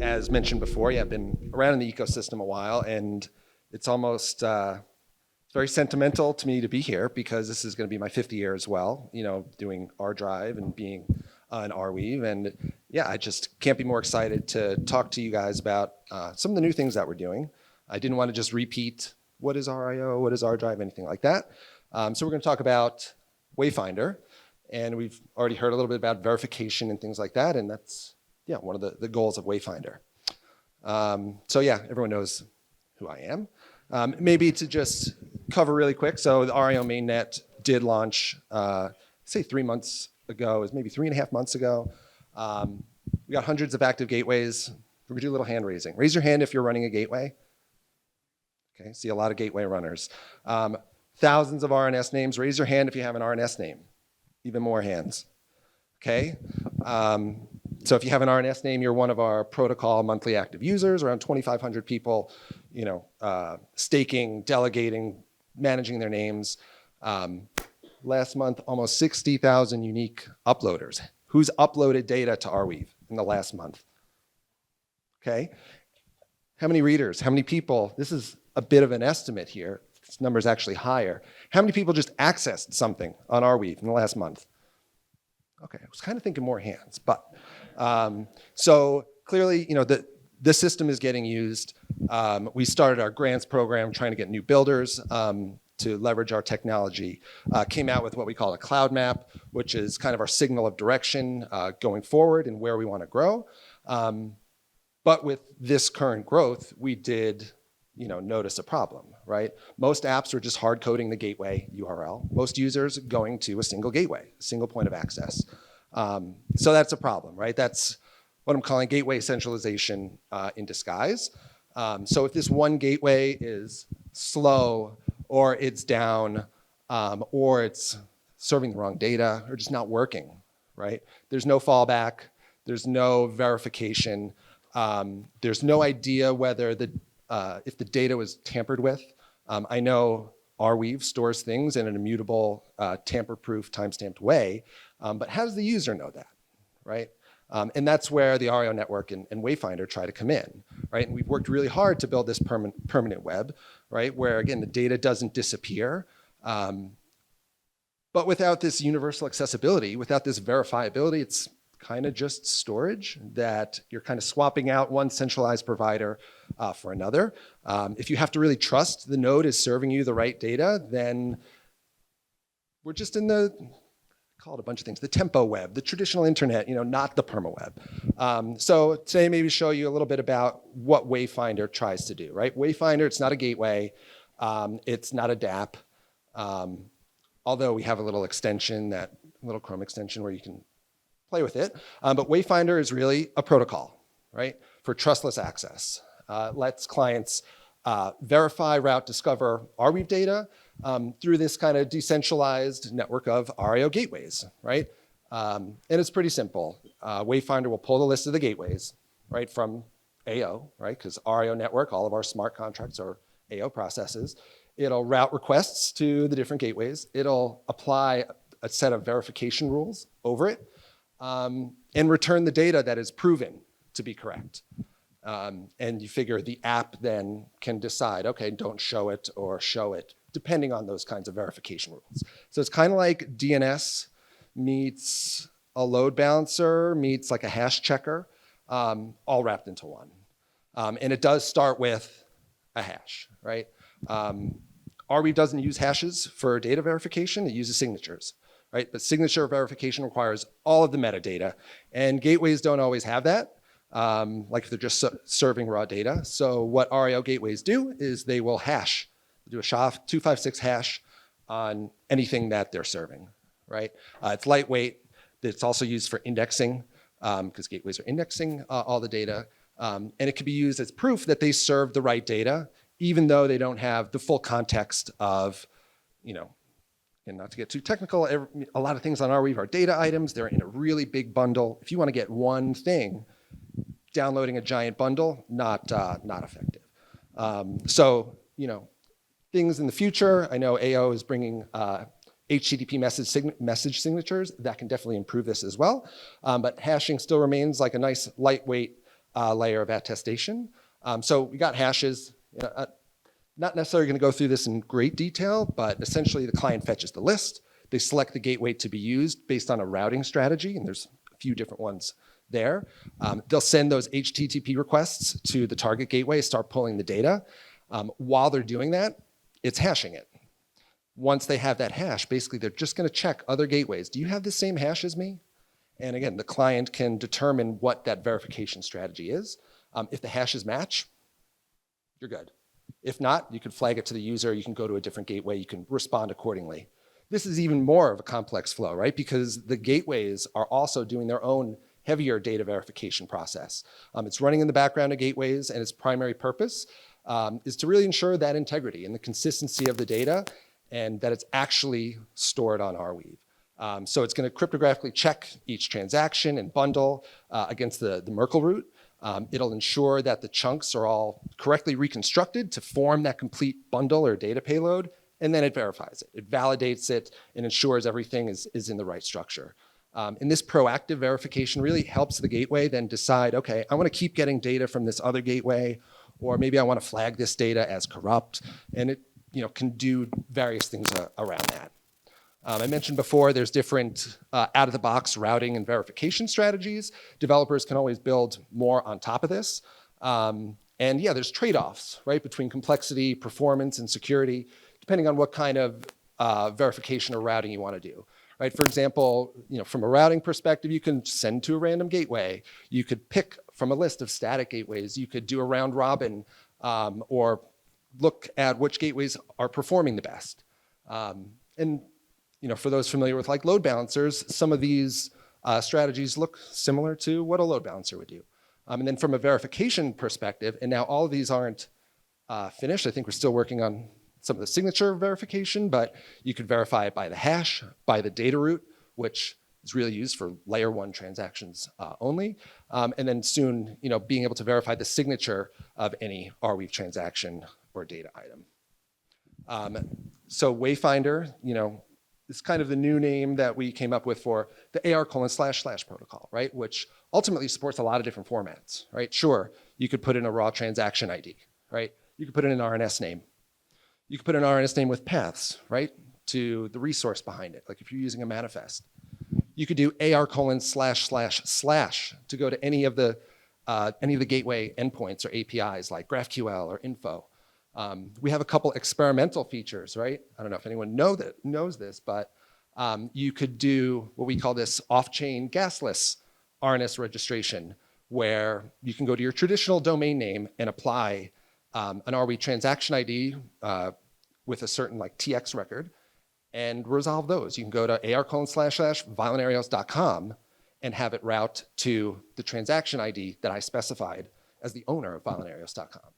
as mentioned before, yeah, I've been around in the ecosystem a while, and it's almost very sentimental to me to be here because this is going to be my 5th year as well, doing R-Drive and being an Arweave. And yeah, I just can't be more excited to talk to you guys about some of the new things that we're doing. I didn't want to just repeat what is RIO, what is R-Drive, anything like that. So we're going to talk about Wayfinder, and we've already heard a little bit about verification and things like that, and that's one of the goals of Wayfinder. So yeah, everyone knows who I am. Maybe to just cover really quick, so the RIO mainnet did launch, say 3 months ago, it was maybe 3.5 months ago. We got hundreds of active gateways. We're gonna do a little hand raising. Raise your hand if you're running a gateway. Okay, see a lot of gateway runners. Thousands of RNS names. Raise your hand if you have an RNS name. Even more hands. Okay. So if you have an RNS name, you're one of our protocol monthly active users, around 2,500 people, staking, delegating, managing their names. Last month, almost 60,000 unique uploaders. Who's uploaded data to Arweave in the last month? Okay. How many readers? How many people? This is a bit of an estimate here. This number is actually higher. How many people just accessed something on Arweave in the last month? Okay, I was kind of thinking more hands, but so clearly, the system is getting used. We started our grants program trying to get new builders to leverage our technology. Came out with what we call a cloud map, which is kind of our signal of direction going forward and where we want to grow. But with this current growth, we did notice a problem, right? Most apps are just hard coding the gateway URL. Most users going to a single gateway, a single point of access. So that's a problem, right? That's what I'm calling gateway centralization in disguise. So if this one gateway is slow or it's down or it's serving the wrong data or just not working, right? There's no fallback. There's no verification. There's no idea whether if the data was tampered with. I know Arweave stores things in an immutable, tamper-proof, time-stamped way, but how does the user know that, right? And that's where the RIO network and Wayfinder try to come in, right? And we've worked really hard to build this permanent web, right? Where again, the data doesn't disappear. But without this universal accessibility, without this verifiability, it's kind of just storage that you're kind of swapping out one centralized provider for another. If you have to really trust the node is serving you the right data, then we're just in call it a bunch of things, the tempo web, the traditional internet, not the perma web. So today maybe show you a little bit about what Wayfinder tries to do, right? Wayfinder, it's not a gateway. It's not a DApp. Although we have a little extension, that little Chrome extension where you can play with it. But Wayfinder is really a protocol, right? For trustless access. Lets clients verify, route, discover Arweave data through this kind of decentralized network of RIO gateways, right? And it's pretty simple. Wayfinder will pull the list of the gateways, right, from AO, right? Because RIO network, all of our smart contracts are AO processes. It'll route requests to the different gateways. It'll apply a set of verification rules over it and return the data that is proven to be correct. And you figure the app then can decide, okay, don't show it or show it, depending on those kinds of verification rules. So it's kind of like DNS meets a load balancer, meets like a hash checker, all wrapped into one. And it does start with a hash, right? Arweave doesn't use hashes for data verification, it uses signatures, right? But signature verification requires all of the metadata, and gateways don't always have that. Like if they're just serving raw data. So what RIO gateways do is they will hash, do a SHA-256 hash on anything that they're serving, right? It's lightweight. It's also used for indexing because gateways are indexing all the data. And it can be used as proof that they serve the right data, even though they don't have the full context of, and not to get too technical, a lot of things on Arweave are data items. They're in a really big bundle. If you want to get one thing, downloading a giant bundle, not effective. So, things in the future, I know AO is bringing HTTP message signatures that can definitely improve this as well. But hashing still remains like a nice lightweight layer of attestation. So we got hashes. Not necessarily going to go through this in great detail, but essentially the client fetches the list. They select the gateway to be used based on a routing strategy, and there's a few different ones there. They'll send those HTTP requests to the target gateway, start pulling the data. While they're doing that, it's hashing it. Once they have that hash, basically they're just going to check other gateways. Do you have the same hash as me? And again, the client can determine what that verification strategy is. If the hashes match, you're good. If not, you can flag it to the user, you can go to a different gateway, you can respond accordingly. This is even more of a complex flow, right? Because the gateways are also doing their own heavier data verification process. It's running in the background of gateways, and its primary purpose is to really ensure that integrity and the consistency of the data, and that it's actually stored on Arweave. So it's going to cryptographically check each transaction and bundle against the Merkle root. It'll ensure that the chunks are all correctly reconstructed to form that complete bundle or data payload, and then it verifies it. It validates it and ensures everything is in the right structure. And this proactive verification really helps the gateway then decide, okay, I want to keep getting data from this other gateway, or maybe I want to flag this data as corrupt, and it can do various things around that. I mentioned before, there's different out-of-the-box routing and verification strategies. Developers can always build more on top of this. And yeah, there's trade-offs, right, between complexity, performance, and security, depending on what kind of verification or routing you want to do. Right? For example, from a routing perspective, you can send to a random gateway. You could pick from a list of static gateways. You could do a round robin or look at which gateways are performing the best. And for those familiar with like load balancers, some of these strategies look similar to what a load balancer would do. And then from a verification perspective, and now all of these aren't finished. I think we're still working on some of the signature verification, but you could verify it by the hash, by the data root, which is really used for layer 1 transactions only. And then soon, being able to verify the signature of any Arweave transaction or data item. So Wayfinder, is kind of the new name that we came up with for the AR:// protocol, right? Which ultimately supports a lot of different formats, right? Sure, you could put in a raw transaction ID, right? You could put in an RNS name. You could put an RNS name with paths, right? To the resource behind it, like if you're using a manifest. You could do AR:// to go to any of the gateway endpoints or APIs like GraphQL or Info. We have a couple experimental features, right? I don't know if anyone knows this, but you could do what we call this off-chain gasless RNS registration, where you can go to your traditional domain name and apply an Arweave transaction ID with a certain like TX record and resolve those. You can go to AR:// and have it route to the transaction ID that I specified as the owner of violentarios.com.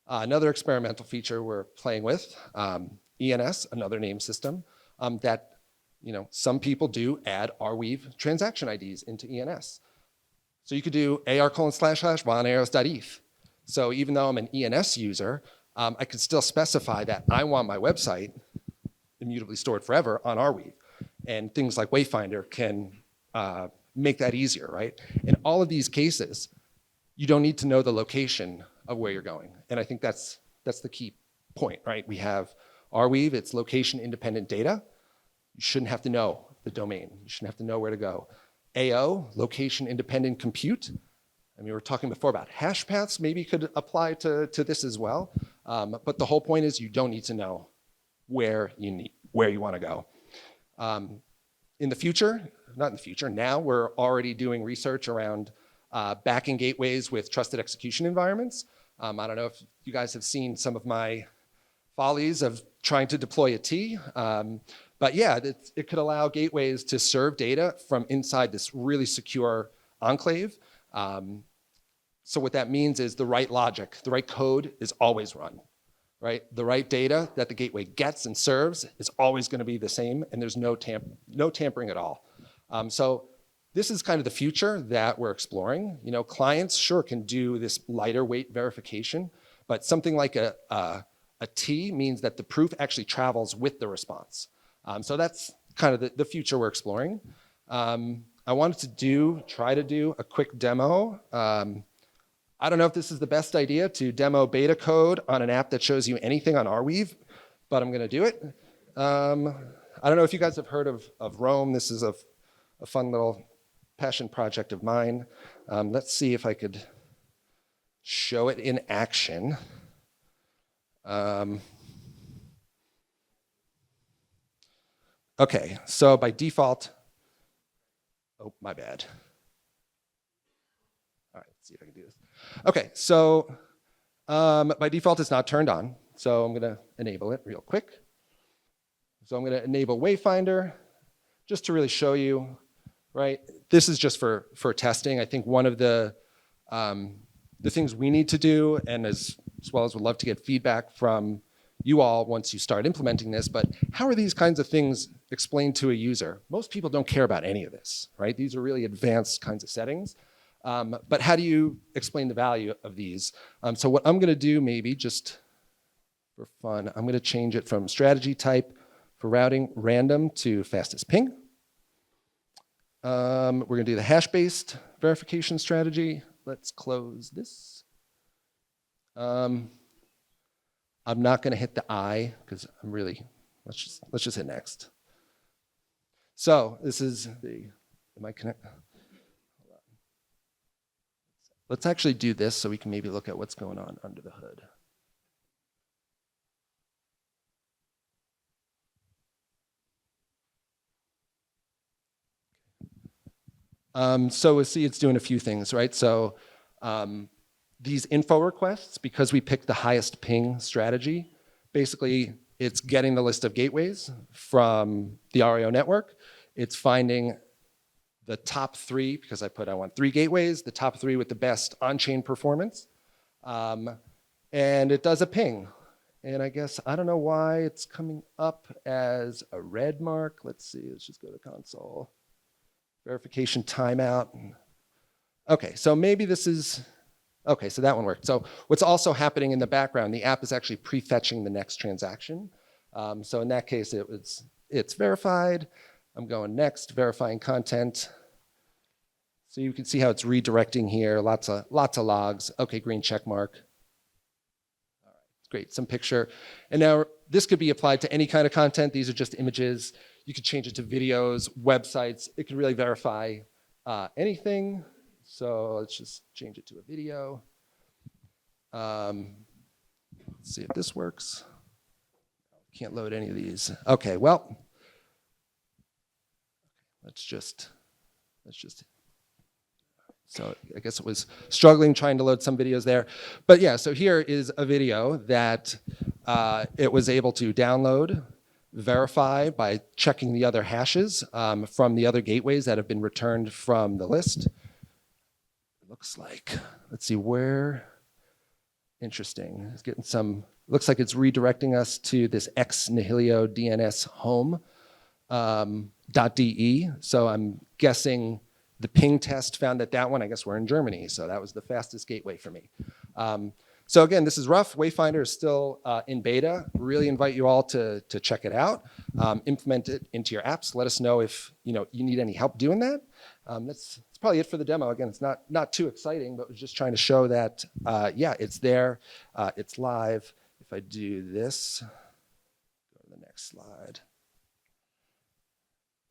Another experimental feature we're playing with, ENS, another name system, that some people do add Arweave transaction IDs into ENS. So you could do AR:// violentarios.eth. So even though I'm an ENS user, I could still specify that I want my website immutably stored forever on Arweave. And things like Wayfinder can make that easier, right? In all of these cases, you don't need to know the location of where you're going. And I think that's the key point, right? We have Arweave, it's location independent data. You shouldn't have to know the domain. You shouldn't have to know where to go. AO, location independent compute. I mean, we were talking before about hash paths, maybe could apply to this as well. But the whole point is you don't need to know where you want to go. In the future, not in the future, now we're already doing research around backing gateways with trusted execution environments. I don't know if you guys have seen some of my follies of trying to deploy a T. But yeah, it could allow gateways to serve data from inside this really secure enclave. So what that means is the right logic, the right code is always run, right? The right data that the gateway gets and serves is always going to be the same, and there's no tampering at all. So this is kind of the future that we're exploring. Clients sure can do this lighter weight verification, but something like a T means that the proof actually travels with the response. So that's kind of the future we're exploring. I wanted to try to do a quick demo I don't know if this is the best idea to demo beta code on an app that shows you anything on Arweave, but I'm going to do it. I don't know if you guys have heard of Roam. This is a fun little passion project of mine. Let's see if I could show it in action. Okay, so by default, oh, my bad. All right, let's see if I can do this. Okay, so by default, it's not turned on. So I'm going to enable it real quick. So I'm going to enable Wayfinder just to really show you, right? This is just for testing. I think one of the things we need to do, and as well as would love to get feedback from you all once you start implementing this, but how are these kinds of things explained to a user? Most people don't care about any of this, right? These are really advanced kinds of settings. But how do you explain the value of these? So what I'm going to do, maybe just for fun, I'm going to change it from strategy type for routing random to fastest ping. We're going to do the hash-based verification strategy. Let's close this. I'm not going to hit the I because I'm really, let's just hit next. So this is the, am I connected? Let's actually do this so we can maybe look at what's going on under the hood. So we'll see it's doing a few things, right? So these info requests, because we picked the highest ping strategy, basically it's getting the list of gateways from the RAO network. It's finding the top 3, because I want 3 gateways, the top 3 with the best on-chain performance. And it does a ping. And I guess, I don't know why it's coming up as a red mark. Let's see, let's just go to console. Verification timeout. Okay, so maybe this is, okay, so that one worked. So what's also happening in the background, the app is actually prefetching the next transaction. So in that case, it's verified. I'm going next, verifying content. So you can see how it's redirecting here, lots of logs. Okay, green check mark. All right, great, some picture. And now this could be applied to any kind of content. These are just images. You could change it to videos, websites. It can really verify anything. So let's just change it to a video. Let's see if this works. Can't load any of these. Okay, well, let's just, so I guess it was struggling trying to load some videos there. But yeah, so here is a video that it was able to download, verify by checking the other hashes from the other gateways that have been returned from the list. It looks like, let's see where, interesting. It's getting some, looks like it's redirecting us to this ex nihilo DNS home .de. So I'm guessing the ping test found that one, I guess we're in Germany. So that was the fastest gateway for me. So again, this is rough. Wayfinder is still in beta. Really invite you all to check it out. Implement it into your apps. Let us know if you need any help doing that. That's probably it for the demo. Again, it's not too exciting, but we're just trying to show that, yeah, it's there. It's live. If I do this, go to the next slide.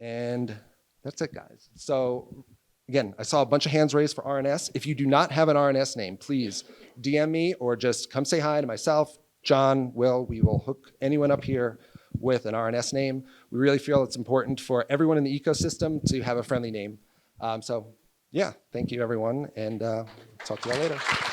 And that's it, guys. So again, I saw a bunch of hands raised for RNS. If you do not have an RNS name, please DM me or just come say hi to myself, John, Will. We will hook anyone up here with an RNS name. We really feel it's important for everyone in the ecosystem to have a friendly name. So yeah, thank you, everyone, and talk to you all later.